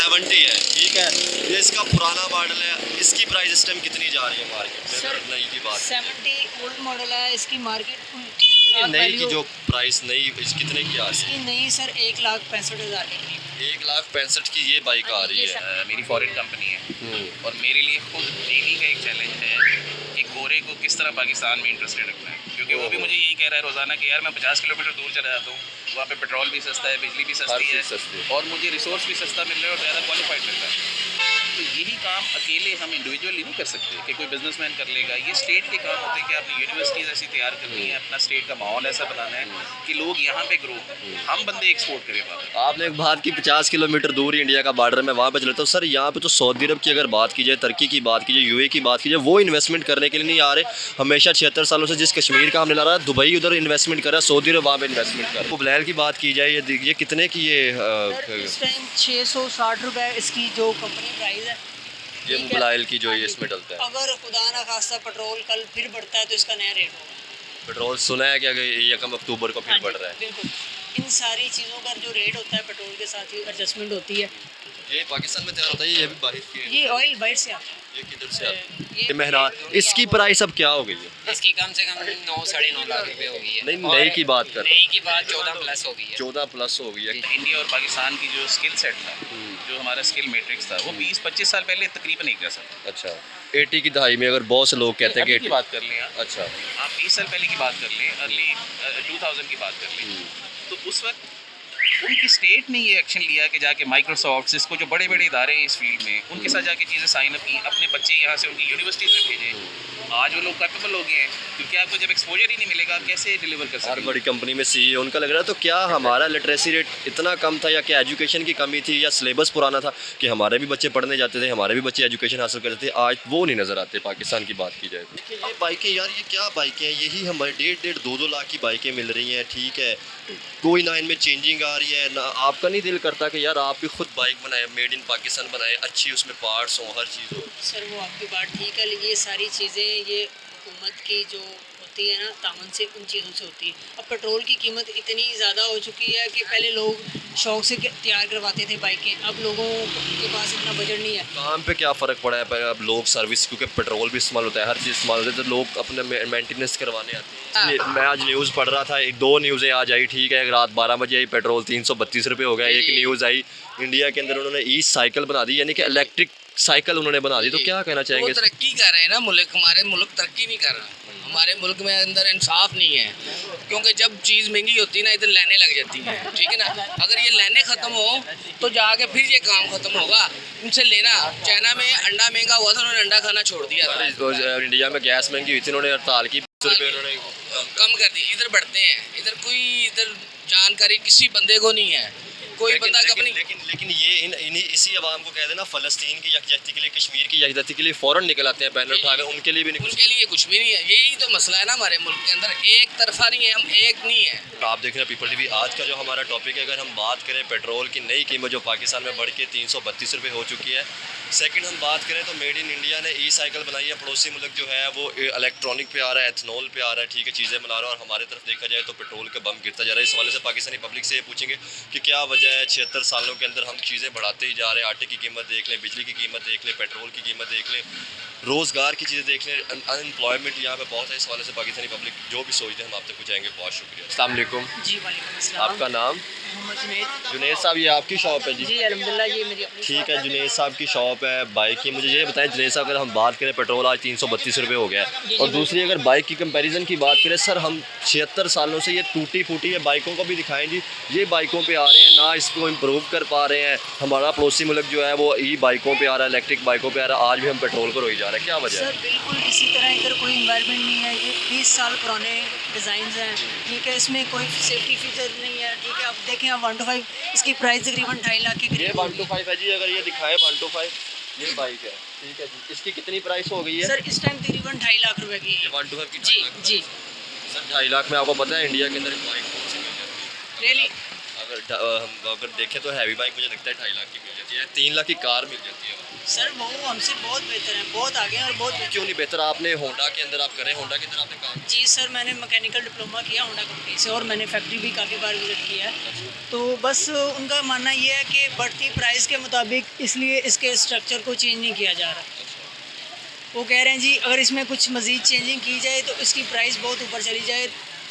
70 है, ठीक है। ये इसका पुराना मॉडल है, इसकी प्राइस इस टाइम कितनी जा रही है मार्केट में? सर, नई की बात 70 ओल्ड मॉडल है, इसकी मार्केट नई की जो प्राइस नई कितने की आ रही इसकी नई सर 1,65,000 के करीब। है? 1,65,000 की ये बाइक आ रही है। मेरी फॉरेन कंपनी है और मेरे लिए खुद डेली का एक चैलेंज है कि गोरे को किस तरह पाकिस्तान में इंटरेस्टेड रखना है, क्योंकि वो भी मुझे यही कह रहा है रोज़ाना कि यार मैं 50 किलोमीटर दूर चला जाता हूँ, वहाँ पे पेट्रोल भी सस्ता है, बिजली भी सस्ती है और मुझे रिसोर्स भी सस्ता मिल रहा है और ज़्यादा क्वालिफाइड मिल रहा है। तो यही काम अकेले हम इंडिविजुअली नहीं कर सकते कि कोई बिजनेसमैन कर लेगा। ये स्टेट के काम होते हैं कि आपने यूनिवर्सिटीज़ ऐसी तैयार करनी है, अपना स्टेट का माहौल ऐसा बनाना है कि लोग यहाँ पे ग्रो, हम बंदे एक्सपोर्ट करें बाहर। आपने एक बात की 50 किलोमीटर दूर इंडिया का बॉर्डर में वहाँ पे चले, तो सर यहाँ पे तो सऊदी अरब की अगर बात की जाए, तुर्की की बात की जाए, यूएई की बात की जाए, वो इन्वेस्टमेंट करने के लिए नहीं आ रहे। हमेशा 76 सालों से जिस कश्मीर का हमने ला रहा है, दुबई उधर इन्वेस्टमेंट कर रहा है, सऊदी अरब वहाँ पे इन्वेस्टमेंट कर रहा है। मोबाइल की बात की जाए, ये कितने की ये इस टाइम 660 रुपये इसकी जो कंपनी प्राइस है। ये मोबाइल की जो ये इसमें डलता है। अगर खुदा ना खास्ता पेट्रोल कल फिर बढ़ता है तो इसका नया रेट होगा। पेट्रोल सुना है कि अगर 1 अक्टूबर को फिर बढ़ रहा है। बिल्कुल, इन सारी चीज़ों का जो रेट होता है पेट्रोल के साथ ही एडजस्टमेंट होती है। ये पाकिस्तान में तैयार होता है, ये भी बाहर की है। ये ऑयल बाहर से आता है। ये किधर से आता है? ये मेहनत, इसकी प्राइस अब क्या हो गई है? इसकी कम से कम 9 साढ़े 9 लाख रुपए हो गई है। नहीं, नई की बात कर, नई की बात 14 प्लस हो गई है। 14 प्लस हो गई है। इंडिया और पाकिस्तान की जो स्किल सेट था, जो हमारा स्किल मैट्रिक्स था, वो 20-25 साल पहले तकरीबन एक जैसा था। अच्छा, 80 की दहाई में अगर बहुत से लोग कहते हैं कि अभी की बात कर लें आप, अच्छा, आप 20 साल पहले की बात कर लें, अर्ली 2000 की बात कर लें, तो उस वक्त उनकी स्टेट ने ये एक्शन लिया कि जाके माइक्रोसॉफ्ट, सिस्को, जो बड़े बड़े इदारे हैं इस फील्ड में, उनके साथ जाके चीज़ें साइन अप की, अपने बच्चे यहाँ से उनकी यूनिवर्सिटीज़ में भेजे। आज वो लोग कैपेबल हो गए हैं, क्योंकि आपको जब एक्सपोजर ही नहीं मिलेगा आप कैसे डिलीवर कर हर सकते बड़ी कंपनी में सीईओ उनका लग रहा है। तो क्या हमारा लिटरेसी रेट इतना कम था, या क्या एजुकेशन की कमी थी, या सिलेबस पुराना था कि हमारे भी बच्चे पढ़ने जाते थे, हमारे भी बच्चे एजुकेशन हासिल करते थे, आज वो नहीं नज़र आते पाकिस्तान की बात की जाए तो। देखिए ये बाइकें यार, ये क्या बाइकें हैं, यही हमारे 1.5-2 लाख की बाइकें मिल रही हैं, ठीक है, कोई ना इनमें चेंजिंग आ रही है ना। आपका नहीं दिल करता कि यार आप भी खुद बाइक बनाए, मेड इन पाकिस्तान बनाए, अच्छी उसमें पार्ट्स हों, हर चीज़ हो? सर वो आपकी बात ठीक है, लेकिन ये सारी चीज़ें ये हुकूमत की जो होती है ना, तामन से उन चीज़ों से होती है। अब पेट्रोल की कीमत इतनी ज़्यादा हो चुकी है कि पहले लोग शौक से तैयार करवाते थे बाइकें, अब लोगों के पास इतना बजट नहीं है। काम पे क्या फ़र्क पड़ा है? अब लोग सर्विस, क्योंकि पेट्रोल भी इस्तेमाल होता है, हर चीज़ इस्तेमाल होता है, तो लोग अपने मेंटेनेंस करवाने आते हैं। मैं आज न्यूज़ पढ़ रहा था, 2 न्यूज़ें आज आई, ठीक है, रात 12 बजे आई, पेट्रोल 332 रुपये हो गया। एक न्यूज़ आई इंडिया के अंदर उन्होंने ई साइकिल बना दी, यानी कि इलेक्ट्रिक साइकिल उन्होंने बना दी। तो क्या कहना चाहेंगे? वो तरक्की कर रहे हैं ना मुल्क, हमारे मुल्क तरक्की नहीं कर रहा। हमारे मुल्क में अंदर इंसाफ नहीं है, क्योंकि जब चीज़ महंगी होती है ना, इधर लाइनें लग जाती हैं, ठीक है ना। अगर ये लाइनें ख़त्म हो तो जाके फिर ये काम ख़त्म होगा। इनसे लेना, चाइना में अंडा महंगा हुआ था, उन्होंने अंडा खाना छोड़ दिया था। इंडिया में गैस महंगी हुई थी, उन्होंने हड़ताल की, 20 रुपये उन्होंने कम कर दी। इधर बढ़ते हैं, इधर कोई इधर जानकारी किसी बंदे को नहीं है, कोई बंदा अपनी। लेकिन ये इसी अवाम को कह देना फ़लस्तीन की यकजहती के लिए, कश्मीर की यकजहती के लिए फ़ौरन निकल आते हैं बैनर उठा के, उनके लिए भी नहीं, उनके लिए कुछ भी नहीं है। यही तो मसला है ना हमारे मुल्क के अंदर, एक तरफा नहीं है, हम एक नहीं है। आप देख रहे हैं पीपल टीवी। आज का जो हमारा टॉपिक है, अगर हम बात करें पेट्रोल की नई कीमत जो पाकिस्तान में बढ़ के 332 रुपये हो चुकी है। सेकंड हम बात करें तो मेड इन इंडिया ने ई साइकिल बनाई है, पड़ोसी मुल्क जो है वो इलेक्ट्रॉनिक पे आ रहा है, एथनॉल पे आ रहा है, ठीक है, चीज़ें बना रहा है, और हमारे तरफ देखा जाए तो पेट्रोल का बम गिरता जा रहा है। इस वाले से पाकिस्तानी पब्लिक से ये पूछेंगे कि क्या वजह है, 76 सालों के अंदर हम चीज़ें बढ़ाते ही जा रहे हैं। आटे की कीमत देख लें, बिजली की कीमत देख लें, पेट्रोल की कीमत देख लें, रोज़गार की चीज़ें देख लें, अनएम्प्लॉयमेंट यहाँ पे बहुत है। इस वाले से पाकिस्तानी पब्लिक जो भी सोचते हैं हम आप तक पहुँचाएंगे। बहुत शुक्रिया। अस्सलाम वालेकुम। जी वालेकुम अस्सलाम। आपका नाम? मोहम्मद जुनैद। जुनैद साहब, ये आपकी शॉप है जी? जी अल्हम्दुलिल्लाह, ये मेरी अपनी ठीक है, जुनैद साहब की शॉप है बाइक की। मुझे ये बताएं जुनैद साहब, अगर हम बात करें पेट्रोल आज 332 रुपये हो गया है, और दूसरी अगर बाइक की कंपैरिजन की बात करें, सर हम 76 सालों से ये टूटी फूटी है बाइकों को भी दिखाएं जी, ये बाइकों पे आ रहे हैं ना, इसको इम्प्रूव कर पा रहे हैं। हमारा पड़ोसी मुल्क जो है वो ई बाइकों पे आ रहा है, इलेक्ट्रिक बाइकों पे आ रहा है, आज भी हम पेट्रोल पर हो ही जा रहे हैं। क्या वजह है? सर बिल्कुल इसी तरह इधर कोई इन्वायरमेंट नहीं है। ये 20 साल पुराने डिज़ाइन हैं, ठीक है, इसमें कोई सेफ्टी फीचर नहीं है, ठीक है। अब देखें आप 125 इसकी प्राइस तकरीबन 2.5 लाख के ये करीब। 125 है जी, अगर ये दिखाएं 125, ये बाइक है, ठीक है जी। इसकी कितनी प्राइस हो गई है? सर इस टाइम तकरीबन 2.5 लाख रुपए की है। 125 की जी 2.5 लाख। जी सर 2.5 लाख में आपको पता है इंडिया के अंदर बाइक कौन सी मिल जाती है? रियली। अगर हम देखें तो हैवी बाइक मुझे लगता है 2.5 लाख की मिल जाती है। है, 3 लाख की कार मिल जाती है। सर वो हमसे बहुत बेहतर हैं, बहुत आगे हैं और बहुत बेहतर। क्यों नहीं बेहतर? आपने होंडा के अंदर आप करें, होंडा के अंदर आपने काम जी सर, मैंने मैकेनिकल डिप्लोमा किया होंडा कंपनी से और मैंने फैक्ट्री भी काफ़ी बार विजिट किया है। तो बस उनका मानना ये है कि बढ़ती प्राइस के मुताबिक इसलिए इसके स्ट्रक्चर को चेंज नहीं किया जा रहा। वो कह रहे हैं जी अगर इसमें कुछ मज़ीद चेंजिंग की जाए तो इसकी प्राइस बहुत ऊपर चली जाए,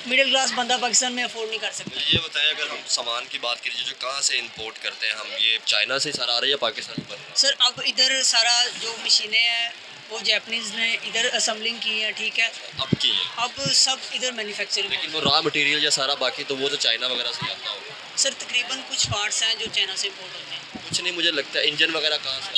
मिडिल क्लास बंदा पाकिस्तान में अफोर्ड नहीं कर सकता। ये बताएं, अगर हम सामान की बात करें जो कहाँ से इंपोर्ट करते हैं हम, ये चाइना से सारा आ रहा है या पाकिस्तान में बन रहा है? सर अब इधर सारा जो मशीनें हैं वो जैपनीज़ ने इधर असेंबलिंग की हैं, ठीक है। अब की है, अब सब इधर मैन्युफैक्चरिंग। लेकिन वो रॉ मटेरियल या सारा बाकी तो वो तो चाइना वगैरह से आता होगा। सर तकरीबन कुछ पार्ट्स हैं जो चाइना से इम्पोर्ट होते हैं। कुछ नहीं, मुझे लगता है इंजन वगैरह कहाँ से?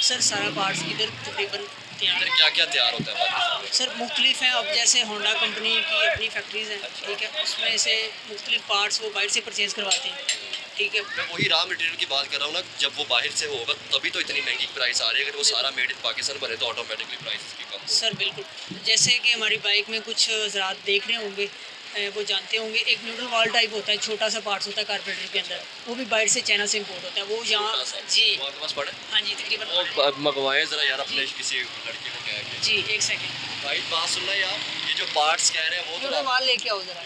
सर सारा पार्ट्स इधर तकरीबन तैयार इधर क्या क्या तैयार होता है पाकिस्तान में? सर मुख्तलिफ हैं। अब जैसे होंडा कंपनी की अपनी फैक्ट्रीज़ हैं, ठीक है, उसमें से मुख्तलिफ पार्ट्स वो बाहर से परचेज़ करवाते हैं, ठीक है। मैं वही रॉ मटेरियल की बात कर रहा हूँ ना, जब वो बाहर से होगा तभी तो इतनी महंगी प्राइस आ रही है। अगर वो सारा मेड इन पाकिस्तान बने तो ऑटोमेटिकली प्राइस इसकी कम होगी। सर बिल्कुल, जैसे कि हमारी बाइक में कुछ ज़रात देख रहे होंगे, वो जानते होंगे, एक न्यूट्रल वाल टाइप होता है, छोटा सा पार्ट्स होता है कार्बोरेटर के अंदर, वो भी बाहर से चाइना से इंपोर्ट होता है। वो यहाँ छोटा सा। जी वो आपके पास पड़ा है? हाँ जी तकरीबन। और मंगवाएं ज़रा यार अपने किसी लड़के को कह के। जी एक सेकेंड, भाई बात सुनना यार, ये जो पार्ट्स कह रहे हैं वो न्यूट्रल वाल लेके आओ ज़रा।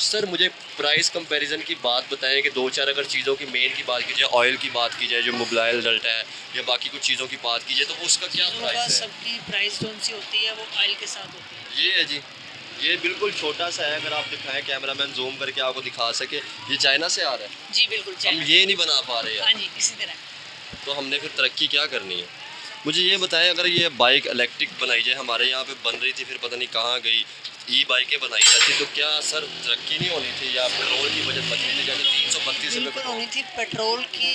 सर मुझे प्राइस कंपैरिजन की बात बताएं कि दो चार अगर चीज़ों की मेन की बात की जाए, ऑयल की बात की जाए, जो मोबाइल डलता है या बाकी कुछ चीज़ों की बात की जाए, तो उसका क्या चीज़ों का प्राइस है? सबकी प्राइस जो उनसी होती है वो ऑयल के साथ होती है। ये है जी, ये बिल्कुल छोटा सा है, अगर आप दिखाएं कैमरामैन जूम करके आपको दिखा सके, ये चाइना से आ रहा है। जी बिल्कुल हम चाइना। ये नहीं बना पा रहे हाँ यार, जी इसी तरह। तो हमने फिर तरक्की क्या करनी है? मुझे ये बताएं, अगर ये बाइक इलेक्ट्रिक बनाई जाए, हमारे यहाँ पे बन रही थी फिर पता नहीं कहाँ गई, ई बाइकें बनाई जाती, तो क्या सर तरक्की नहीं होनी थी या पेट्रोल की बचत बचनी थी? जैसे 332 बिल्कुल रुपये होनी थी। पेट्रोल की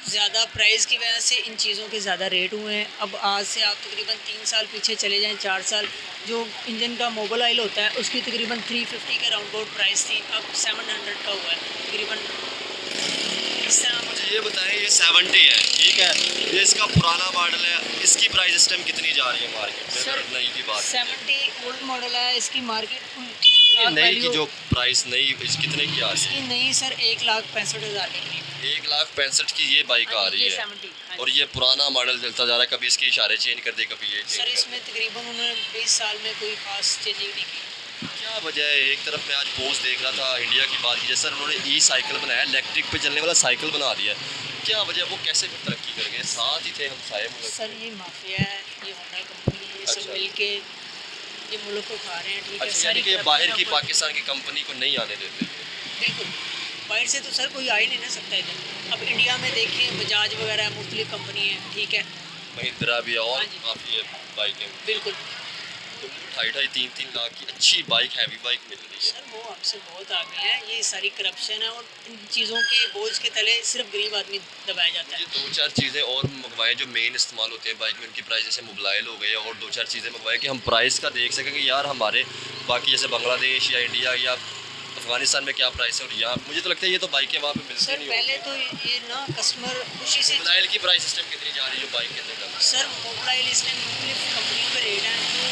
ज़्यादा प्राइस की वजह से इन चीज़ों के ज़्यादा रेट हुए हैं। अब आज से आप तकरीबन 3 साल पीछे चले जाएं, 4 साल, जो इंजन का मोबाइल ऑयल होता है उसकी तकरीबन 350 के राउंड अबाउट प्राइस थी, अब 700 का हुआ है तकरीबन। इस तरह मुझे ये बताएं, ये 70 है, ठीक है, ये इसका पुराना मॉडल है, इसकी प्राइस इस टाइम कितनी जा रही है मार्केट में? सर, अगर नई की बात 70 ओल्ड मॉडल है, इसकी मार्केट ये नई की जो प्राइस नई इस कितने की आ रही इसकी नई सर 1,65,000 के करीब। है? 1,65,000 की ये बाइक आ रही ये है 70, हाँ और जी। ये पुराना मॉडल चलता जा रहा है, कभी इसके इशारे चेंज कर दे, कभी ये सर change कर इसमें तकरीबन उन्होंने 20 साल में कोई खास चेंजिंग नहीं की। दे। क्या वजह है? एक तरफ मैं आज पोस्ट देख रहा था इंडिया की बात की, सर उन्होंने ई साइकिल बनाया, इलेक्ट्रिक पे चलने वाला साइकिल बना दिया। क्या वजह, वो कैसे फिर तरक्की कर गए? साथ ही थे हम साए मुल्क। सर ये माफिया है, ये होंडा कंपनी, ये सब अच्छा। मिल के ये मुल्क को खा रहे हैं, ठीक है। अच्छा, सारी यानी कि ये करप्शन बाहर की ऊपर- पाकिस्तान की कंपनी को नहीं आने देते। बिल्कुल, बाहर से तो सर कोई आ ही नहीं ना सकता इधर। अब इंडिया में देखें बजाज वगैरह मुख्तलिफ कंपनी है, ठीक है। महिंद्रा भी है और हाँ जी। काफ़ी है बाइकें, बिल्कुल तो 2.5-3 लाख की अच्छी बाइक, हैवी बाइक मिल रही है। सर, वो हमसे बहुत आगे हैं। ये सारी करप्शन है और इन चीज़ों के बोझ के तले सिर्फ गरीब आदमी दबाया जाता ये है। 2-4 चीज़ें और मंगवाएं जो मेन इस्तेमाल होते हैं बाइक में, उनकी प्राइस जैसे मोबाइल हो गए, और 2-4 चीज़ें मंगवाएं कि हम प्राइस का देख सकें कि यार हमारे बाकी जैसे बांग्लादेश या इंडिया या अफगानिस्तान में क्या प्राइस है, और यहाँ मुझे तो लगता है ये तो बाइकें वहाँ पे मिलती सर नहीं पहले तो ये ना कस्टमर खुशी से मोबाइल की प्राइस सिस्टम कितनी जा रही है बाइक के अंदर? सर मोबाइल इसलिए मुख्तलिफ कंपनियों के रेट हैं। जो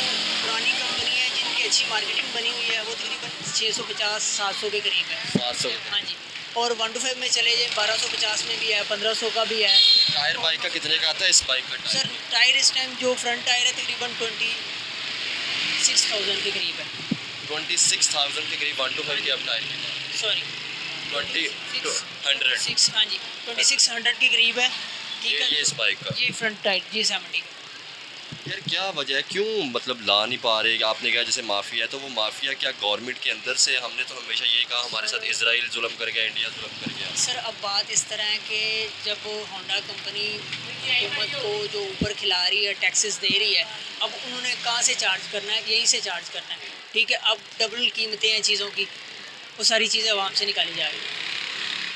पुरानी कंपनी है जिनकी अच्छी मार्केटिंग बनी हुई है वो तकरीबन 650-700 के करीब है। 700। हाँ जी, और 1 to 5 में चले जाए 1250 में भी है, 1500 का भी है। टायर बाइक का कितने का आता है? इस बाइक का सर टायर टायर इस टाइम जो फ्रंट टायर है तकरीबन 26,000 के करीब है। 26,000 के करीब 1 to 5 के अब टायर की सॉरी 20-100 6, हाँ जी 2600 के करीब है, ठीक है। ये इस बाइक का। ये फ्रंट टायर जी 70। यार क्या वजह है, क्यों मतलब ला नहीं पा रहे? आपने कहा जैसे माफिया है, तो वो माफिया क्या गवर्नमेंट के अंदर से? हमने तो हमेशा ये कहा हमारे साथ इजराइल जुल्म कर गया, इंडिया जुल्म कर गया। सर अब बात इस तरह है कि जब होंडा कंपनी हुकूमत को जो ऊपर खिला रही है, टैक्सेस दे रही है, अब उन्होंने कहाँ से चार्ज करना है? यहीं से चार्ज करना है, ठीक है। अब डबल कीमतें हैं चीज़ों की, वो सारी चीज़ें आवाम से निकाली जा रही है।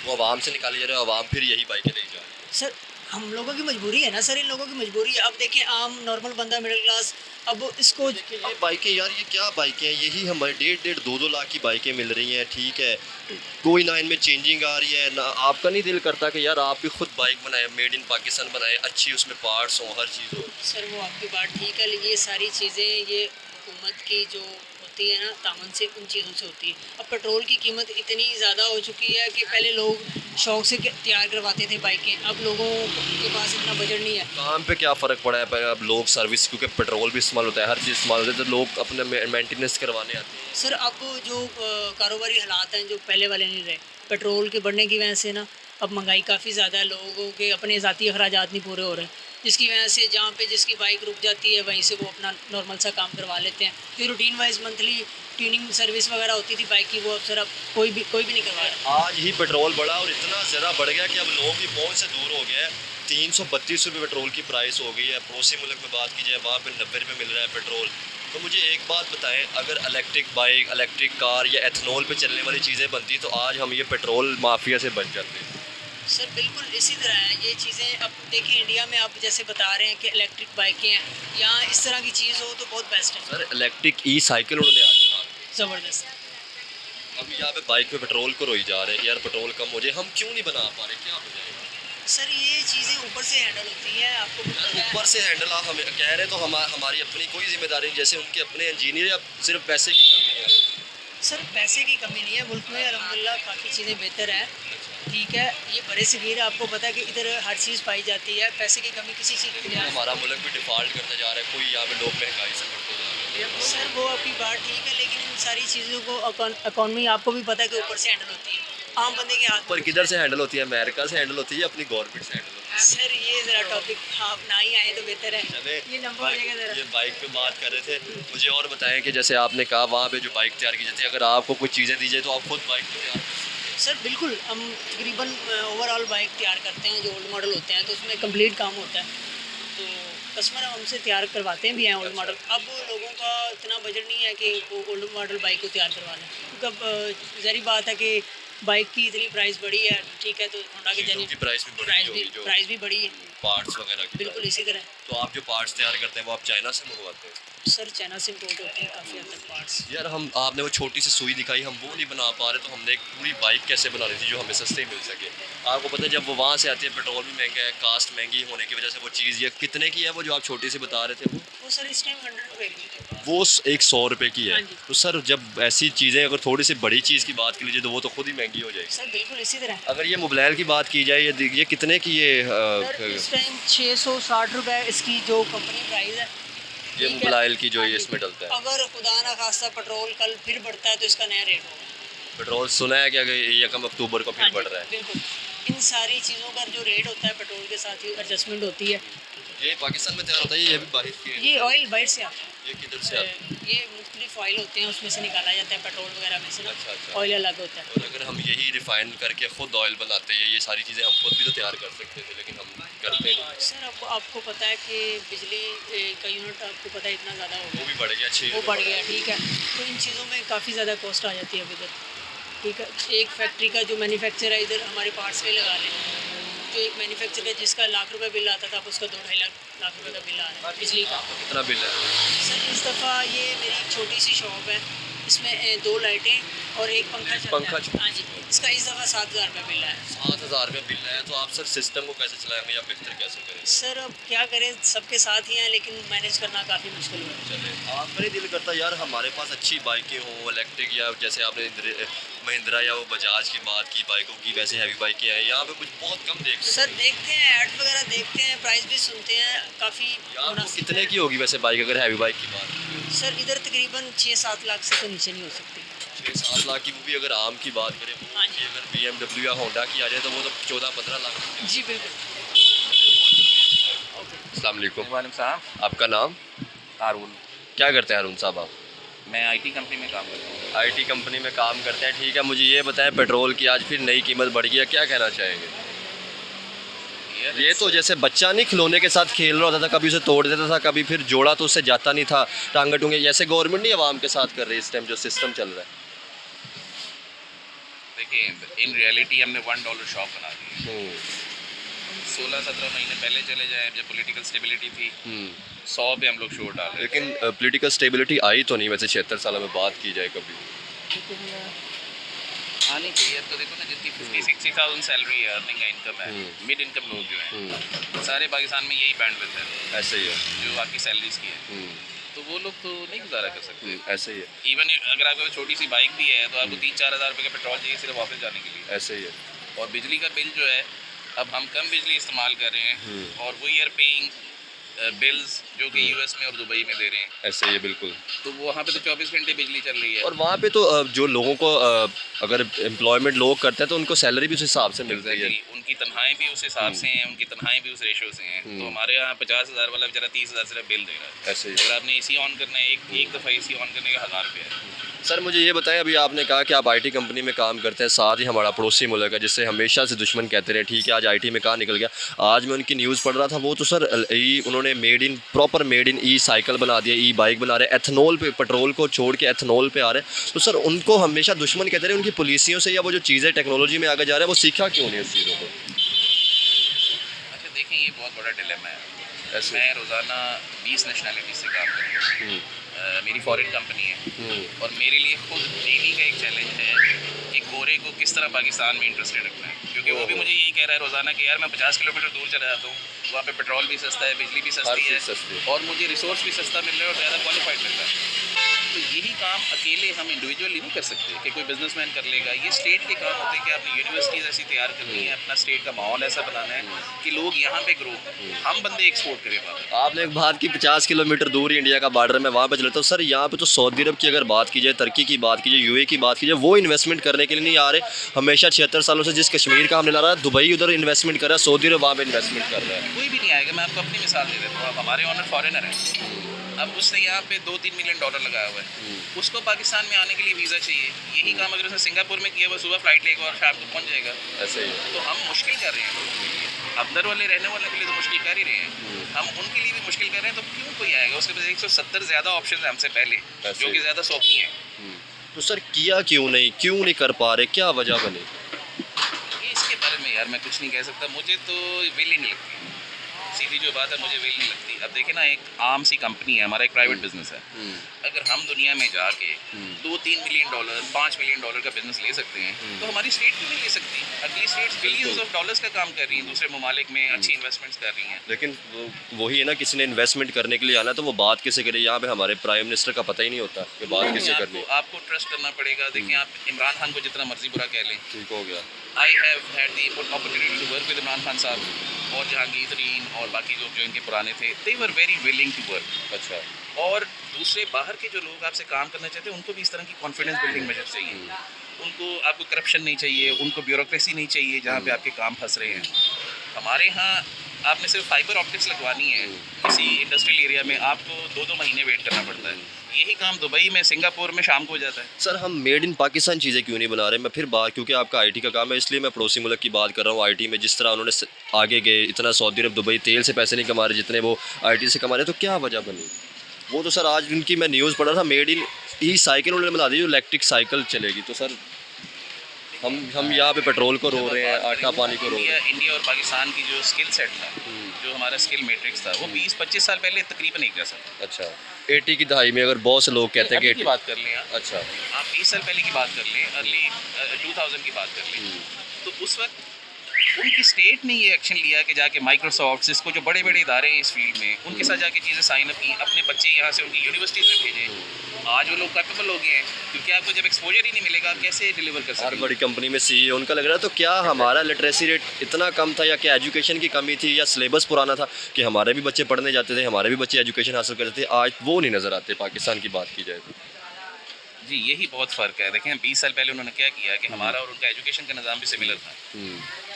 वो आवाम से निकाले जा रहे हैं, आवाम फिर यही बाइकें ले जा रही है। सर हम लोगों की मजबूरी है ना सर, इन लोगों की मजबूरी है। अब देखें आम नॉर्मल बंदा मिडिल क्लास, अब इसको देखिए ये बाइकें, यार ये क्या बाइकें हैं? यही हमारे 1.5-2 लाख की बाइकें मिल रही हैं, ठीक है, कोई ना इनमें चेंजिंग आ रही है ना। आपका नहीं दिल करता कि यार आप भी खुद बाइक बनाए, मेड इन पाकिस्तान बनाए, अच्छी उसमें पार्ट्स हो, हर चीज़ हो? सर वो आपकी बात ठीक है, लेकिन ये सारी चीज़ें ये हुकूमत की जो होती है ना तामन से उन चीज़ों से होती है। अब पेट्रोल की कीमत इतनी ज़्यादा हो चुकी है कि पहले लोग शौक से तैयार करवाते थे बाइकें, अब लोगों के पास इतना बजट नहीं है। काम पे क्या फ़र्क पड़ा है? अब लोग सर्विस, क्योंकि पेट्रोल भी इस्तेमाल होता है, हर चीज़ इस्तेमाल होता है, तो लोग अपने मेंटेनेंस करवाने आते हैं। सर अब जो कारोबारी हालात हैं जो पहले वाले नहीं रहे, पेट्रोल के बढ़ने की वजह से ना अब महंगाई काफ़ी ज़्यादा है, लोगों के अपने ज़ाती अखराजात नहीं पूरे हो रहे, जिसकी वजह से जहाँ पे जिसकी बाइक रुक जाती है वहीं से वो अपना नॉर्मल सा काम करवा लेते हैं। जो routine wise monthly tuning service वगैरह होती थी बाइक की, वो अब सर अब कोई भी नहीं करवा रहा। आज ही पेट्रोल बढ़ा और इतना ज़्यादा बढ़ गया कि अब लोगों की पहुंच से दूर हो गया है। 332 रुपये पेट्रोल की प्राइस हो गई है। पड़ोसी मुल्क में बात की जाए वहाँ पे 90 रुपये मिल रहा है पेट्रोल। तो मुझे एक बात बताएं, अगर इलेक्ट्रिक बाइक, इलेक्ट्रिक कार या एथनॉल पे चलने वाली चीज़ें बनती तो आज हम ये पेट्रोल माफिया से बच जाते। सर बिल्कुल इसी तरह है ये चीज़ें। अब देखिए इंडिया में आप जैसे बता रहे हैं कि इलेक्ट्रिक बाइकें हैं, यहाँ इस तरह की चीज़ हो तो बहुत बेस्ट है। सर इलेक्ट्रिक ई साइकिल उन्होंने आज बना दी। ज़बरदस्त। अब यहाँ पे बाइक पे पेट्रोल को रोई जा रहे हैं कि यार पेट्रोल कम हो जाए, हम क्यों नहीं बना पा रहे, क्या हो जाएगा? सर ये चीज़ें ऊपर से हैंडल होती हैं, आपको भी पता है। ऊपर से हैंडल आप हमें कह रहे हैं तो हमारी अपनी कोई जिम्मेदारी नहीं, जैसे उनके अपने इंजीनियर या सिर्फ पैसे की कमी है? सर पैसे की कमी नहीं है, मुल्क में अल्हम्दुलिल्लाह काफ़ी चीज़ें बेहतर हैं, ठीक है। ये बड़े सगीर आपको पता है कि इधर हर चीज़ पाई जाती है, पैसे की कमी किसी चीज़ की नहीं है। हमारा मुल्क भी डिफ़ॉल्ट करता जा रहा है, कोई यहाँ पे लोग महंगाई से बढ़ते जा रहे हैं। सर वो आपकी बात ठीक है, लेकिन इन सारी चीज़ों को इकॉनमी आपको भी पता है कि ऊपर से हैंडल होती है, आम बंदे के हाथ पर किधर से हैंडल होती है? अमेरिका से हैंडल होती है या अपनी गवर्नमेंट से हैंडल होती है? सर ये ज़रा टॉपिक आप ना ही आए तो बेहतर है। चले ये लंबा हो जाएगा ज़रा। ये बाइक पे बात कर रहे थे, मुझे और बताएं कि जैसे आपने कहा वहाँ पे जो बाइक तैयार की जाती है, अगर आपको कुछ चीज़ें दी जाए तो आप खुद बाइक को तैयार कर सकते हैं। सर बिल्कुल, हम तकरीबन ओवरऑल बाइक तैयार करते हैं जो ओल्ड मॉडल होते हैं, तो उसमें कंप्लीट काम होता है, तो कस्टमर हमसे तैयार करवाते भी हैं ओल्ड मॉडल। अब लोगों का इतना बजट नहीं है कि वो ओल्ड मॉडल बाइक को तैयार करवा लें, क्योंकि अब ज़ाहिर बात है कि बाइक की इतनी प्राइस बढ़ी है, ठीक है, तो होंडा के चीज़ों की प्राइस भी बढ़ी होगी, जो प्राइस भी बढ़ी है, पार्ट्स वगैरह की। बिल्कुल इसी तरह। तो आप जो पार्ट्स तैयार करते हैं वो आप चाइना से मंगवाते हैं? सर चाइना से इम्पोर्ट होते हैं काफ़ी हद तक पार्ट्स। यार हम, आपने वो छोटी सी सुई दिखाई, हम वो नहीं बना पा रहे, तो हमने एक पूरी बाइक कैसे बनानी थी जो हमें सस्ते मिल सके? आपको पता है जब वो वहाँ से आती है पेट्रोल भी महंगा है, कास्ट महंगी होने की वजह से वो चीज़, ये कितने की है वो जो आप छोटी सी बता रहे थे वो सर इस टाइम 100 रुपये की है। वो एक 100 रुपये की है? हाँ जी। तो सर जब ऐसी चीज़ें, अगर थोड़ी सी बड़ी चीज़ की बात की लीजिए तो वो तो खुद ही महंगी हो जाएगी। सर बिल्कुल इसी तरह। अगर ये मोबाइल की बात की जाए, ये कितने की सर इस टाइम 660 रुपये इसकी जो कंपनी प्राइस है। ये ठीक है। मोबाइल की जो हाँ ये जी। इसमें डलता है? अगर खुदा ना खास्ता पेट्रोल कल फिर बढ़ता है तो इसका नया रेट होगा। पेट्रोल सुना है कि अगर 1 अक्टूबर को हाँ फिर बढ़ जी, रहा है? बिल्कुल। इन सारी चीज़ों का जो रेट होता है पेट्रोल के साथ ही एडजस्टमेंट होती है। ये पाकिस्तान में तैयार होता है, ये भी बाहर की है? ये ऑयल बाहर से आता है। ये किधर से आता है? ये मुख्तलिफ ऑयल होते हैं, उसमें से निकाला जाता है पेट्रोल वगैरह में से ना। अच्छा, अच्छा। ऑयल अलग होता है। और अगर हम यही रिफाइन करके खुद ऑयल बनाते हैं, ये सारी चीज़ें हम खुद भी तो तैयार कर सकते थे, लेकिन हम करते नहीं। सर अब आपको पता है कि बिजली का यूनिट आपको पता है इतना ज़्यादा हो वो गया, भी बढ़ गया, अच्छी वो बढ़ गया, ठीक है। तो इन चीज़ों में काफ़ी ज़्यादा कॉस्ट आ जाती है अब इधर, ठीक है। एक फैक्ट्री का जो मैन्युफैक्चर है इधर हमारे पार्ट्स पे लगा लें, जो एक मैन्युफैक्चर है जिसका लाख रुपए बिल आता था, अब उसका 2-2.5 लाख रुपए का बिल आ रहा है बिजली का। कितना बिल है? सर इस दफ़ा ये मेरी एक छोटी सी शॉप है, इसमें 2 लाइटें और एक पंखा चलता पंखा है। हाँ जी, इसका इस दफ़ा 7,000 रुपये बिल है। 7,000 रुपये बिल है, तो आप सर सिस्टम को कैसे चलाएंगे या बेहतर कैसे करें? सर अब क्या करें, सबके साथ ही हैं, लेकिन मैनेज करना काफ़ी मुश्किल है। चले, आपका नहीं दिल करता यार हमारे पास अच्छी बाइकें हों इलेक्ट्रिक, या जैसे आपने महिंद्रा या वो बजाज की बात की बाइकों की, वैसे हैवी बाइकें हैं यहाँ पे कुछ बहुत कम देखते सर देखते हैं, ऐड वगैरह देखते हैं, प्राइस भी सुनते हैं, काफ़ी यार वो मुनासिब कितने है। की होगी वैसे बाइक, अगर हैवी बाइक की बात करें? सर इधर तकरीबन 6-7 लाख से तो नीचे नहीं हो सकती। 6-7 लाख की, वो भी अगर आम की बात करें, वो हाँ जी। भी अगर BMW या होंडा की आ जाए तो वो तो 14-15 लाख की। जी बिल्कुल। ओके। अस्सलाम वालेकुम, वालेकुम सलाम। आपका नाम? हारून। क्या करते हैं हारून साहब आप? मैं आईटी कंपनी में काम करता हूँ। IT कंपनी में काम करते हैं, ठीक है। मुझे ये बताएं, पेट्रोल की आज फिर नई कीमत बढ़ गई है, क्या कहना चाहेंगे? ये तो जैसे बच्चा नहीं खिलौने के साथ खेल रहा होता था, कभी उसे तोड़ देता था, कभी फिर जोड़ा तो उससे जाता नहीं था, टांगे टूंगे, जैसे गवर्नमेंट नहीं आवाम के साथ कर रही है इस टाइम जो सिस्टम चल रहा है। देखिए इन रियलिटी हमने $1 शॉप बना दी है। 16-17 महीने पहले चले जाए जब पॉलिटिकल स्टेबिलिटी थी, 100 पे हम लोग शोर डाल रहे थे। लेकिन पॉलिटिकल स्टेबिलिटी आई तो नहीं वैसे 76 साल में बात की जाए कभी। आनी चाहिए। तो देखो ना, जितनी 50-60 थाउजेंड सैलरी है, अर्निंग का इनकम है, मिड इनकम लोग जो हैं सारे पाकिस्तान में यही बैंडविड्थ है ऐसे ही है। जो आपकी सैलरीज की है। तो वो लोग तो नहीं गुजारा कर सकते। ऐसे ही है, इवन अगर आपके पास छोटी सी बाइक भी है तो आपको 3-4 हज़ार रुपये का पेट्रोल चाहिए सिर्फ ऑफिस जाने के लिए। ऐसे ही है। और बिजली का बिल जो है, अब हम कम बिजली इस्तेमाल कर रहे हैं और वी आर पेइंग बिल्स जो कि यूएस में और दुबई में दे रहे हैं। ऐसे ही है बिल्कुल। तो वहाँ पे तो 24 घंटे बिजली चल रही है। और वहाँ पे तो जो लोगों को अगर एम्प्लॉयमेंट लोग करते हैं तो उनको सैलरी भी उस हिसाब से मिलती है। Exactly, उनकी तनख्वाहें भी उस हिसाब से हैं, उनकी तनख्वाहें भी उस रेशो से हैं। तो हमारे यहाँ 50,000 वाला बेचारा 30,000 सिर्फ बिल दे रहा है। ऐसे ही। अगर आपने एसी ऑन करना है, एक दफ़ा एसी ऑन करने का 1000 रुपये है। सर मुझे ये बताएं, अभी आपने कहा कि आप आईटी कंपनी में काम करते हैं, साथ ही हमारा पड़ोसी मुल्क है जिससे हमेशा से दुश्मन कहते रहे, ठीक है आज आईटी में कहाँ निकल गया। आज मैं उनकी न्यूज़ पढ़ रहा था, वो तो सर उन्होंने proper made in E cycle बना दिया, ई बाइक बना रहे, एथनॉल पे, पेट्रोल को छोड़ के एथनॉल पे आ रहे हैं। तो सर उनको हमेशा दुश्मन कहते रहे, उनकी पॉलिसियों से या वो जो चीज़ें टेक्नोलॉजी में आगे जा रहे हैं वो सीखा क्यों नहीं उस चीज़ों को। अच्छा देखें, ये बहुत बड़ा डिलेमा है। ऐसे। मैं रोज़ाना 20 नेशनैलिटी से काम कर रहा हूँ। मेरी फॉरेन कंपनी है और मेरे लिए खुद डेली का एक चैलेंज है कि गोरे को किस तरह पाकिस्तान में इंटरेस्टेड रखना है। क्योंकि वो भी मुझे यही कह रहा है रोज़ाना कि यार मैं 50 किलोमीटर दूर चला जाता हूँ, वहाँ पे पेट्रोल भी सस्ता है, बिजली भी सस्ती है चीज़ सस्ती है। और मुझे रिसोर्स भी सस्ता मिल रहा है और ज़्यादा क्वालिफाइड मिल रहा है। तो यही काम अकेले हम इंडिविजुअली नहीं कर सकते कि कोई बिजनेसमैन कर लेगा। ये स्टेट के काम होते हैं कि आपने यूनिवर्सिटीज़ ऐसी तैयार करनी है, अपना स्टेट का माहौल ऐसा बनाना है कि लोग यहाँ पे ग्रो, हम बंदे एक्सपोर्ट करें वहाँ पे। आपने एक बात की 50 किलोमीटर दूर ही इंडिया का बॉर्डर में वहाँ पे चले, तो सर यहाँ पे तो सऊदी अरब की अगर बात की जाए, तुर्की की बात की जाए, यूए की बात की जाए, वो इन्वेस्टमेंट करने के लिए नहीं आ रहे। हमेशा 76 सालों से जिस कश्मीर का हमने ला रहा है, दुबई उधर इन्वेस्टमेंट कर रहा है, सऊदी अरब वहाँ पे इन्वेस्टमेंट कर रहा है। कोई भी नहीं आएगा। मैं आपको अपनी मिसाल दे देता हूँ। अब हमारे ऑनर फॉरेनर हैं, अब उसने यहाँ पे 2-3 मिलियन डॉलर लगाया हुआ है, उसको पाकिस्तान में आने के लिए वीज़ा चाहिए। यही काम अगर उसने सिंगापुर में किया, वो सुबह फ्लाइट लेगा और शाम को पहुँच जाएगा। ऐसे ही। तो हम मुश्किल कर रहे हैं लोगों के लिए, अंदर वाले रहने वाले के लिए तो मुश्किल कर ही रहे हैं, हम उनके लिए भी मुश्किल कर रहे हैं। तो क्यों कोई आएगा? उसके पास 170 ज़्यादा ऑप्शन है हमसे पहले, जो कि ज़्यादा शौकी हैं। तो सर किया क्यों नहीं कर पा रहे, क्या वजह बनी? ये इसके बारे में यार मैं कुछ नहीं कह सकता। मुझे तो विल ही नहीं लगती, सीधी जो बात है, मुझे विल नहीं लगती। अब देखें ना, एक आम सी कंपनी है, हमारा एक प्राइवेट बिजनेस है। अगर हम दुनिया में जाके 2-3 मिलियन डॉलर, 5 मिलियन डॉलर का बिजनेस ले सकते हैं, तो हमारी स्टेट क्यों नहीं ले सकती? अगली स्टेट्स बिलियंस ऑफ डॉलर्स का काम कर रही हैं, दूसरे ममालिक में अच्छी इन्वेस्टमेंट्स कर रही हैं। लेकिन वही है ना, किसी ने इन्वेस्टमेंट करने के लिए आना है तो वो बात किसे करे। यहाँ पे हमारे प्राइम मिनिस्टर का पता ही नहीं होता कि बात किसे करनी है। आपको ट्रस्ट करना पड़ेगा। देखिए, आप इमरान खान को जितना मर्जी बुरा कह लें, ठीक हो गया। I have had the opportunity to work with Imran Khan साहब और जहांगीर तरीन और बाकी लोग जो इनके पुराने थे, they were very willing to work. अच्छा। और दूसरे बाहर के जो लोग आपसे काम करना चाहते हैं, उनको भी इस तरह की कॉन्फिडेंस बिल्डिंग मेजर चाहिए। उनको, आपको करप्शन नहीं चाहिए, उनको ब्यूरोक्रेसी नहीं चाहिए जहाँ पे आपके काम फंस रहे हैं। हमारे यहाँ आपने सिर्फ फाइबर ऑप्टिक्स लगवानी है किसी इंडस्ट्रियल एरिया में, आपको 2-2 महीने वेट करना पड़ता है। यही काम दुबई में, सिंगापुर में शाम को हो जाता है। सर हम मेड इन पाकिस्तान चीज़ें क्यों नहीं बना रहे? मैं फिर बात, क्योंकि आपका आईटी का काम है इसलिए मैं पड़ोसी मुल्क की बात कर रहा हूँ। आईटी में जिस तरह उन्होंने आगे गए, इतना सऊदी अरब, दुबई तेल से पैसे नहीं कमा रहे जितने वो आईटी से कमा रहे, तो क्या वजह बनी? वो तो सर आज उनकी मैं न्यूज़ पढ़ रहा था, मेड इन ई साइकिल उन्होंने बना दी जो इलेक्ट्रिक साइकिल चलेगी। तो सर हम यहाँ पे पेट्रोल को रो रहे हैं, आटा पानी को रो रहे हैं। इंडिया और पाकिस्तान की जो स्किल सेट था, जो हमारा स्किल मैट्रिक्स था, वो 20-25 साल पहले तकरीबन एक जैसा था। अच्छा, 80 की दहाई में अगर बहुत से लोग कहते हैं कि अभी की बात कर लें आप, अच्छा, आप 20 साल पहले की बात कर लें, अर्ली 2000 की बात कर लें, तो उस वक्त उनकी स्टेट ने ये एक्शन लिया कि जाके माइक्रोसॉफ्ट, सिस्को, जो बड़े बड़े इदारे हैं इस फील्ड में, उनके साथ जाके चीज़ें साइन अप की, अपने बच्चे यहाँ से उनकी यूनिवर्सिटीज़ में भेजे। आज वो लोग कैपेबल हो गए हैं, क्योंकि आपको जब एक्सपोजर ही नहीं मिलेगा, आप कैसे डिलीवर कर हर सकते? बड़ी कंपनी में सीईओ उनका लग रहा है। तो क्या हमारा लिटरेसी रेट इतना कम था, या क्या एजुकेशन की कमी थी, या सिलेबस पुराना था कि हमारे भी बच्चे पढ़ने जाते थे, हमारे भी बच्चे एजुकेशन हासिल करते थे, आज वो नहीं नज़र आते पाकिस्तान की बात की जाए तो? जी, यही बहुत फ़र्क है। देखें, 20 साल पहले उन्होंने क्या किया कि हमारा और उनका एजुकेशन का निज़ाम भी सिमिलर था।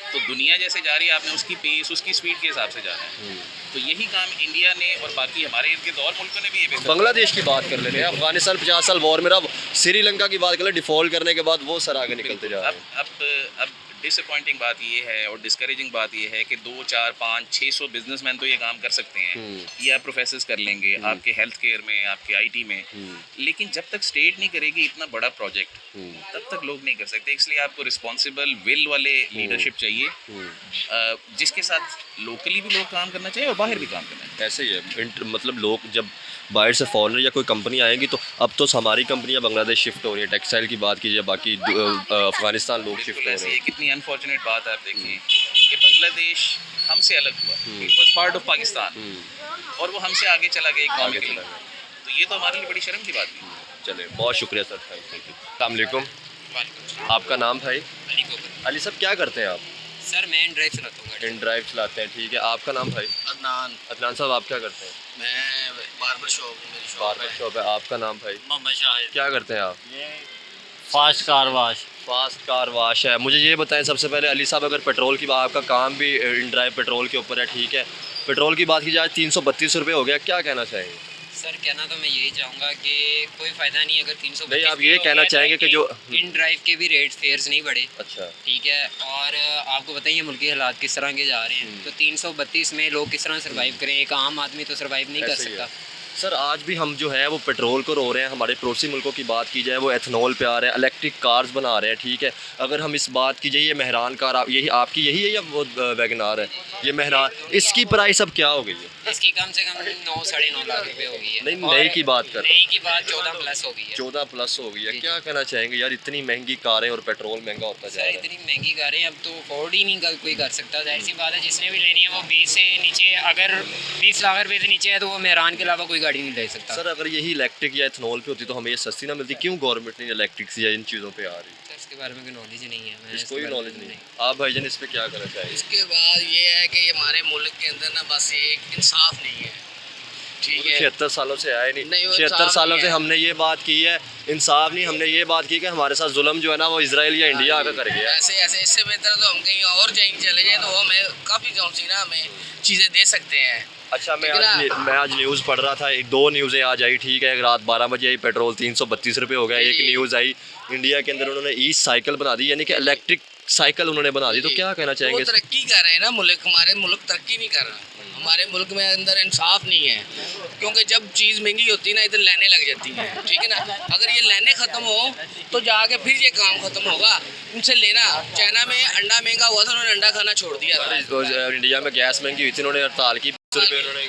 तो दुनिया जैसे जा रही है, आपने उसकी पेस, उसकी स्पीड के हिसाब से जाना है। तो यही काम इंडिया ने और बाकी हमारे इर्द गिर्द और मुल्कों ने भी ये बेहतर। बांग्लादेश की बात कर लेते हैं, अफगानिस्तान 50 साल वॉर में रहा, श्रीलंका की बात कर ले, डिफॉल्ट करने के बाद वो सर आगे निकलते जा रहे हैं। अब डिसअपॉइंटिंग बात ये है और डिस्करेजिंग बात ये है कि 2, 4, 5, 600 बिजनेसमैन तो ये काम कर सकते हैं, ये आप प्रोफेसर्स कर लेंगे आपके हेल्थ केयर में, आपके आईटी में, लेकिन जब तक स्टेट नहीं करेगी इतना बड़ा प्रोजेक्ट, तब तक लोग नहीं कर सकते। इसलिए आपको रिस्पॉन्सिबल विल वाले लीडरशिप चाहिए, जिसके साथ लोकली भी लोग काम करना चाहिए और बाहर भी काम करना चाहिए। ऐसे ही है, मतलब लोग जब बाहर से फॉरेनर या कोई कंपनी आएंगी, तो अब तो हमारी कंपनियां बांग्लादेश शिफ्ट हो रही है, टेक्सटाइल की बात कीजिए, बाकी अफगानिस्तान लोग शिफ्ट हो ऐसे रहे ये हैं। कितनी अनफॉर्चुनेट बात है। आप देखिए कि बांग्लादेश हमसे अलग हुआ, it was part of Pakistan, और वो हमसे आगे चला गया इकोनॉमिकली। तो ये तो हमारे लिए बड़ी शर्म की बात थी। चलिए बहुत शुक्रिया सर, थैंक यू। अस्सलाम वालेकुम, आपका नाम भाई? अली कोकर। अली साहब क्या करते हैं आप? सर मैं इन ड्राइव चलाता हूँ गाड़ी। इन ड्राइव चलाते हैं, ठीक है। आपका नाम भाई? अदनान। अदनान साहब आप क्या करते हैं? मैं बार्बर शॉप, मेरी शॉप बार्बर है। शॉप है। आपका नाम भाई? मोहम्मद शाहिद। क्या करते हैं आप? Fast car wash. Fast car wash है। मुझे ये बताएं सबसे पहले अली साहब, अगर पेट्रोल की आपका काम भी इन ड्राइव पेट्रोल के ऊपर है, ठीक है, पेट्रोल की बात की जाए 332 रुपये हो गया, क्या कहना चाहेंगे? सर कहना तो मैं यही चाहूँगा कि कोई फ़ायदा नहीं अगर 300 नहीं, आप ये कहना चाहेंगे कि जो इन ड्राइव के भी रेट फेयर्स नहीं बढ़े। अच्छा, ठीक है, और आपको बताइए मुल्की हालात किस तरह के जा रहे हैं, तो 332 में लोग किस तरह सर्वाइव करें? एक आम आदमी तो सर्वाइव नहीं कर ऐसे ही है। सकता। सर आज भी हम जो है वो पेट्रोल को रो रहे हैं। हमारे पड़ोसी मुल्कों की बात की जाए वो एथनॉल पे आ रहे हैं, इलेक्ट्रिक कार्स बना रहे हैं, ठीक है। अगर हम इस बात की जाए ये मेहरान कार यही आपकी यही है या वो वैगनार है? ये मेहरान, इसकी प्राइस अब क्या हो गई है? इसकी कम से कम 9 साढ़े 9 लाख रुपए हो गई है। नहीं, और नई की बात कर रहा हूं। नई की बात 14 प्लस हो गई है। 14 प्लस हो गई है। जी, क्या कहना चाहेंगे यार, इतनी महंगी कारें और पेट्रोल महंगा होता जा सर रहा है। इतनी महंगी कारें अब तो अफोर्ड ही नहीं कोई कर सकता। जाहिर सी बात है जिसने भी लेनी है वो 20 से नीचे, अगर 20 लाख रुपए से नीचे है तो वो मेहरान के अलावा कोई गाड़ी नहीं ले सकता। सर अगर यही इलेक्ट्रिक या एथनॉल पे होती तो हमें ये सस्ती ना मिलती, क्यों गवर्नमेंट नहीं इलेक्ट्रिक या इन चीज़ों पे आ रही? सर इसके बारे में कोई नॉलेज ही नहीं है। मैं इसको इसके भी बारे में नॉलेज नहीं। आप भाईजान इस पे क्या करना चाहेंगे? इसके बाद ये है कि हमारे मुल्क के अंदर ना बस एक इंसाफ नहीं है, ठीक है। 76 सालों से आए नहीं, नहीं, वो 76 इंसाफ सालों नहीं से है। हमने ये बात की है, इंसाफ नहीं, हमने ये बात की कि हमारे साथ जुल्म जो है ना वो इजराइल या इंडिया आकर कर गया है। ऐसे ऐसे इससे बेहतर तो हम कहीं और जाएंगे, चले जाए तो हमें काफ़ी जो सी ना हमें चीज़ें दे सकते हैं। अच्छा, मैं ठीक है आज न्यूज़ पढ़ रहा था, एक दो न्यूज़ें आज आई, ठीक है। रात 12 बजे आई, पेट्रोल 332 रुपये हो गया। एक जी। न्यूज़ आई इंडिया के अंदर उन्होंने ई साइकिल बना दी, यानी कि इलेक्ट्रिक साइकिल उन्होंने बना दी। तो क्या कहना वो चाहेंगे? तरक्की कर रहे हैं ना मुल्क, हमारे मुल्क तरक्की नहीं कर रहा। हमारे मुल्क में अंदर इंसाफ नहीं है, क्योंकि जब चीज़ महंगी होती है ना इधर लाइनें लग जाती हैं, ठीक है ना। अगर ये लाइनें ख़त्म हो तो जाके फिर ये काम ख़त्म होगा। उनसे लेना, चाइना में अंडा महंगा हुआ था, उन्होंने अंडा खाना छोड़ दिया था। इंडिया में गैस महंगी हुई थी, उन्होंने हड़ताल की, 20 रुपये उन्होंने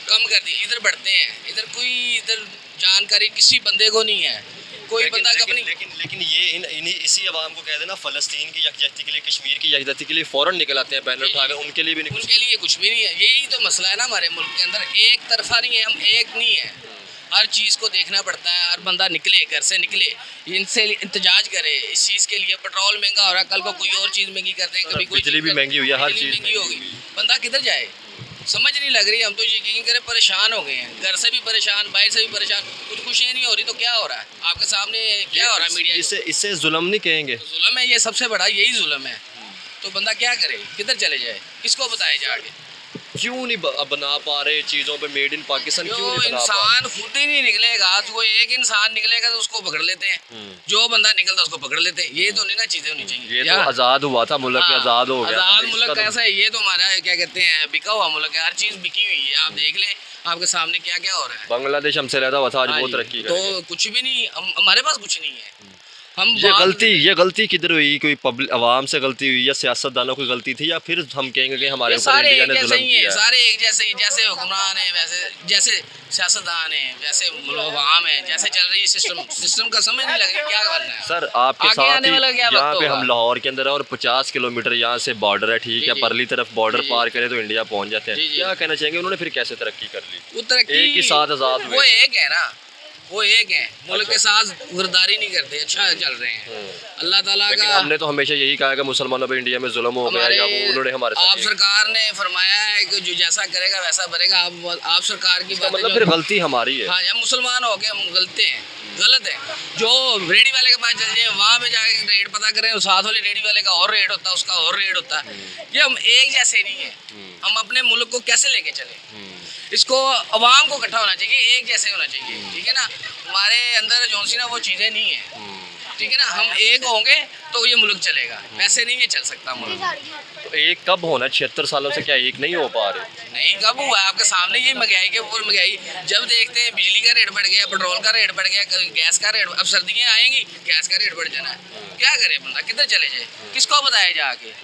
कम कर दी। इधर बढ़ते हैं, इधर कोई इधर जानकारी किसी बंदे को नहीं है, कोई बंदा अपनी। लेकिन ये इसी अवाम को कह देना फ़लस्तीन की यकजहती के लिए, कश्मीर की यकजहती के लिए फ़ौरन निकल आते हैं बैनर उठा के, उनके लिए भी नहीं। उनके लिए कुछ भी नहीं है। यही तो मसला है ना हमारे मुल्क के अंदर, एक तरफा नहीं है, हम एक नहीं है। हर चीज़ को देखना पड़ता है। हर बंदा निकले, घर से निकले, इनसे इंतजाज करे इस चीज़ के लिए। पेट्रोल महंगा हो रहा है, कल को कोई और चीज़ महंगी कर दें, कभी कोई बिजली भी महंगी हुई है, हर चीज़ महंगी होगी। बंदा किधर जाए, समझ नहीं लग रही। हम तो यकीन करें परेशान हो गए हैं, घर से भी परेशान, बाहर से भी परेशान। कुछ खुशियाँ नहीं हो रही तो क्या हो रहा है आपके सामने, क्या हो रहा है मीडिया? इससे जुल्म नहीं कहेंगे? जुल्म है ये, सबसे बड़ा यही जुल्म है। तो बंदा क्या करे, किधर चले जाए, किसको बताए जाके? क्यों नहीं बना पा रहे चीज़ों पे मेड इन पाकिस्तान? क्यों जो नहीं बना पा इंसान खुद ही नहीं निकलेगा, तो कोई एक इंसान निकलेगा तो उसको पकड़ लेते हैं। जो बंदा निकलता उसको पकड़ लेते हैं। ये तो नहीं ना चीजें होनी चाहिए। ये तो आज़ाद हुआ था मुल्क, हाँ, आज़ाद हो गया। आजाद मुल्क कैसा है? ये तो हमारा क्या कहते हैं बिका हुआ मुल्क है। हर चीज बिकी हुई है, आप देख ले आपके सामने क्या क्या हो रहा है। बांग्लादेश हमसे रहता हुआ था, आज हाँ बहुत जी, तरक्की कर तो कुछ भी नहीं, हमारे पास कुछ नहीं है। हम ये गलती किधर हुई? कोई पब्लिक आवाम से गलती हुई या सियासतदानों की गलती थी, या फिर हम कहेंगे कि हमारे ये ऊपर सारे इंडिया एक ने जैसे जुल्म ही किया है, है? सारे एक जैसे ही, जैसे हुक्मरान है वैसे, जैसे सियासतदान है वैसे आवाम है, जैसे चल रही है सिस्टम का समझ नहीं लग रही क्या करना है। सर आपके आगे साथ आने ही वाला क्या यहाँ वक्त पे हम होगा? लाहौर के अंदर है और 50 किलोमीटर यहाँ से बॉर्डर है, ठीक जी, है। जी। परली तरफ बॉर्डर जी, पार करे तो इंडिया पहुँच जाते हैं। जी, जी। क्या कहना चाहेंगे, उन्होंने फिर कैसे तरक्की कर ली? वो तरक्की एक ही साथ आज़ाद हुए। वो एक है ना, वो एक है, मुल्क के साथ गुरदारी नहीं करते, अच्छा चल रहे हैं। अल्लाह ताला लेकिन का हमने तो हमेशा यही कहा कि मुसलमानों पे इंडिया में जुल्म हो गया, या वो उन्होंने हमारे साथ आप सरकार ने फरमाया है कि जो जैसा करेगा वैसा भरेगा। आप सरकार की बातें मतलब जो- फिर गलती हमारी है। हाँ, हम मुसलमान हो गए, हम गलत हैं, गलत है। जो रेडी वाले के पास चल जाए, वहाँ पे जाके रेट पता करें, उस साथ वाले रेडी वाले का और रेट होता है, उसका और रेट होता है। ये हम एक जैसे नहीं है। हम अपने मुल्क को कैसे लेके चले? इसको अवाम को इकट्ठा होना चाहिए, एक जैसे होना चाहिए, ठीक है ना। हमारे अंदर जो सी ना वो चीज़ें नहीं है, ठीक है ना। हम एक होंगे तो ये मुल्क चलेगा, वैसे नहीं ये चल सकता मुल्क। तो एक कब होना? 76 सालों से क्या एक नहीं हो पा रहे? नहीं, कब हुआ? आपके सामने ये महंगाई के ऊपर महंगाई। जब देखते हैं बिजली का रेट बढ़ गया, पेट्रोल का रेट बढ़ गया, गैस का रेट, अब सर्दियाँ आएंगी गैस का रेट बढ़ जाना है। क्या करे बंदा, किधर चले जाए, किसको बताया जाके?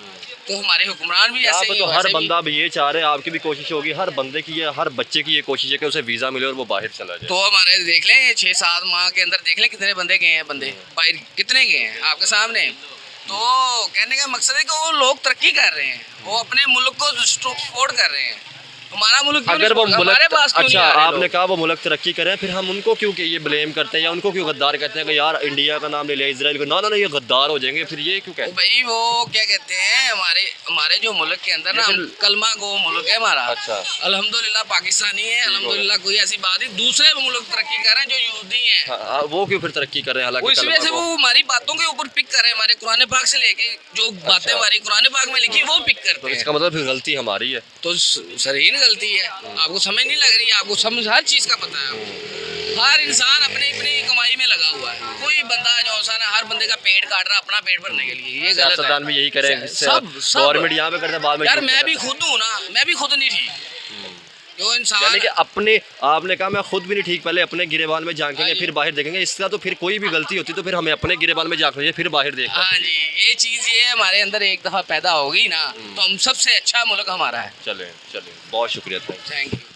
तो हमारे हुक्मरान भी यहाँ ऐसे पे ही तो हैं, हर वैसे भी। बंदा भी ये चाह रहे हैं, आपकी भी कोशिश होगी, हर बंदे की ये, हर बच्चे की ये कोशिश है कि उसे वीज़ा मिले और वो बाहर चला जाए। तो हमारे देख लें 6-7 माह के अंदर देख लें कितने बंदे गए हैं, बंदे बाहर कितने गए हैं आपके सामने। तो कहने का मकसद है कि वो लोग तरक्की कर रहे हैं, वो अपने मुल्क को सपोर्ट कर रहे हैं, हमारा मुल्क क्यों अगर वो नहीं, हमारे पास मुल्क, क्यों नहीं अच्छा आ रहे आपने लोग? कहा वो मुल्क तरक्की करें, फिर हम उनको क्यों कि ये ब्लेम करते हैं या उनको क्यों गद्दार कहते हैं कि यार इंडिया का नाम ले लिया, इसराइल को, ना ना ना ये गद्दार हो जाएंगे, फिर ये क्यों कहते हैं? भाई वो क्या कहते हैं, हमारे हमारे जो मुल्क के अंदर ना, लेकिन- कलमा गो मुल्क है हमारा। अच्छा। अल्हम्दुलिल्लाह पाकिस्तानी है, अल्हम्दुलिल्लाह कोई ऐसी बात नहीं। दूसरे मुल्क तरक्की कर रहे हैं जो यहूदी हैं, हाँ, हाँ, वो क्यों फिर तरक्की कर रहे हैं? वो हालांकि इस वजह से वो हमारी बातों के ऊपर पिक कर रहे हैं, हमारे कुरान पाक से लेके जो बातें हमारी कुरान पाक में लिखी है, वो पिक तो करते हैं। इसका मतलब फिर गलती हमारी है। तो सरहीन गलती है, आपको समझ नहीं लग रही है, आपको समझ हर चीज़ का पता है। हर इंसान अपनी अपनी कमाई में लगा हुआ है, कोई बंदा जो सा ना हर बंदे का पेट काट रहा है अपना पेट भरने के लिए, ये गलत है। सियासतदान भी यही करें, सब गवर्नमेंट यहाँ पे करता है, बाद में यार झूठ मैं कहता भी है। खुद हूँ ना, मैं भी खुद नहीं ठीक। जो यानी इंसान कि अपने, आपने कहा मैं खुद भी नहीं ठीक, पहले अपने गिरेबान में झांकेंगे हाँ जी। फिर बाहर देखेंगे, इसका तो फिर कोई भी गलती होती तो फिर हमें अपने गिरेबान में झांकना चाहिए, फिर बाहर देखना हाँ चाहिए। जी, ये चीज़ ये हमारे अंदर एक दफ़ा पैदा होगी ना, तो हम सबसे अच्छा मुल्क हमारा है। चलें चलें, बहुत शुक्रिया, थैंक यू। Thank you.